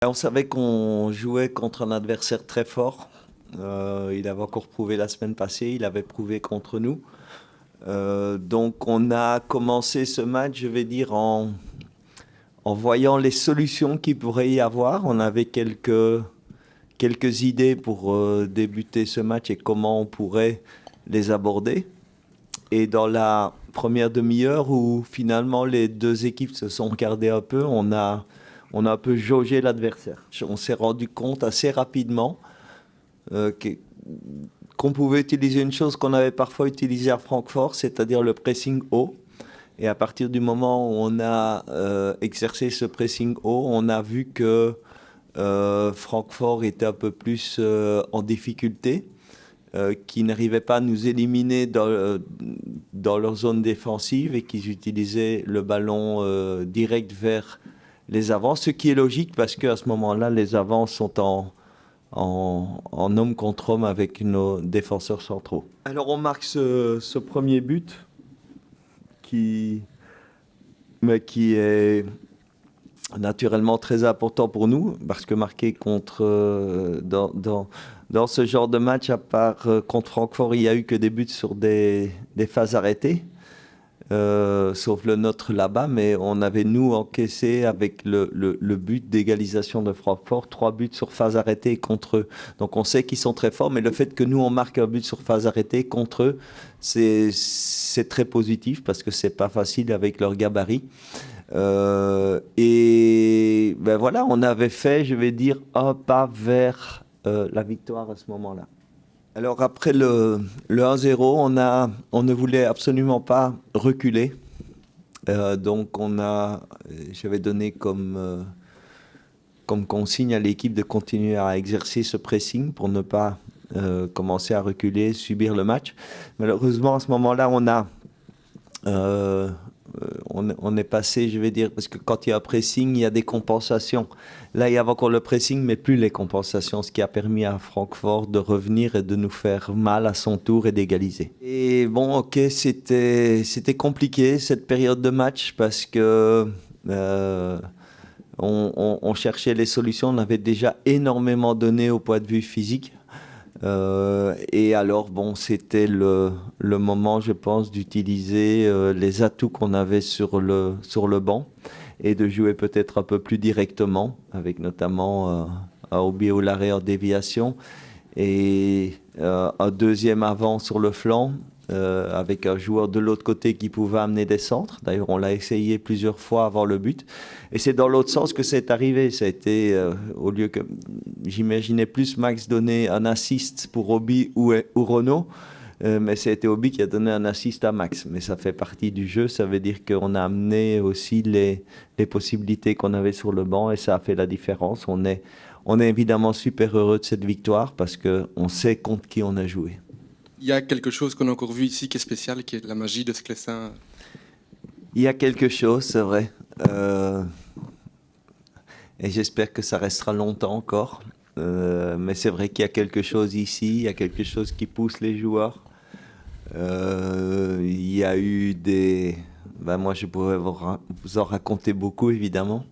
On savait qu'on jouait contre un adversaire très fort. Il avait encore prouvé la semaine passée, il avait prouvé contre nous. Donc on a commencé ce match, je vais dire, en voyant les solutions qu'il pourrait y avoir. On avait quelques idées pour débuter ce match et comment on pourrait les aborder. Et dans la première demi-heure où finalement les deux équipes se sont regardées un peu, on a un peu jaugé l'adversaire. On s'est rendu compte assez rapidement euh, que- qu'on pouvait utiliser une chose qu'on avait parfois utilisée à Francfort, c'est-à-dire le pressing haut. Et à partir du moment où on a exercé ce pressing haut, on a vu que Francfort était un peu plus en difficulté, qui n'arrivaient pas à nous éliminer dans leur zone défensive et qu'ils utilisaient le ballon direct vers les avants, ce qui est logique parce qu'à ce moment-là, les avants sont en homme contre homme avec nos défenseurs centraux. Alors on marque ce premier but qui, mais qui est naturellement très important pour nous parce que marquer contre dans ce genre de match, à part contre Francfort, il n'y a eu que des buts sur des phases arrêtées. Sauf le nôtre là-bas, mais on avait nous encaissé avec le but d'égalisation de Francfort, 3 buts sur phase arrêtée contre eux. Donc on sait qu'ils sont très forts, mais le fait que nous on marque un but sur phase arrêtée contre eux, c'est très positif parce que c'est pas facile avec leur gabarit. Et ben voilà, on avait fait, je vais dire, un pas vers la victoire à ce moment-là. Alors après le 1-0, on ne voulait absolument pas reculer. Donc j'avais donné comme consigne à l'équipe de continuer à exercer ce pressing pour ne pas commencer à reculer, subir le match. Malheureusement, à ce moment-là, euh, on est passé, je vais dire, parce que quand il y a un pressing, il y a des compensations. Là, il y avait encore le pressing, mais plus les compensations, ce qui a permis à Francfort de revenir et de nous faire mal à son tour et d'égaliser. Et bon, ok, c'était compliqué cette période de match parce que on cherchait les solutions. On avait déjà énormément donné au point de vue physique. Et alors, bon, c'était le moment, je pense, d'utiliser les atouts qu'on avait sur le banc et de jouer peut-être un peu plus directement, avec notamment un Obi Oulare en déviation et un deuxième avant sur le flanc, avec un joueur de l'autre côté qui pouvait amener des centres. D'ailleurs, on l'a essayé plusieurs fois avant le but. Et c'est dans l'autre sens que c'est arrivé. Ça a été, au lieu que j'imaginais plus Max donner un assist pour Obi ou Renaud, mais c'était Obi qui a donné un assist à Max. Mais ça fait partie du jeu. Ça veut dire qu'on a amené aussi les possibilités qu'on avait sur le banc et ça a fait la différence. On est évidemment super heureux de cette victoire parce qu'on sait contre qui on a joué. Il y a quelque chose qu'on a encore vu ici qui est spécial, qui est la magie de Sclessin. Il y a quelque chose, c'est vrai. Et j'espère que ça restera longtemps encore. Mais c'est vrai qu'il y a quelque chose ici, il y a quelque chose qui pousse les joueurs. Il y a eu des... Ben moi, je pourrais vous en raconter beaucoup, évidemment,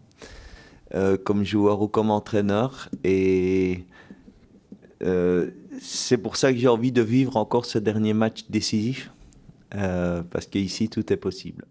comme joueur ou comme entraîneur. Et c'est pour ça que j'ai envie de vivre encore ce dernier match décisif, parce qu'ici, tout est possible.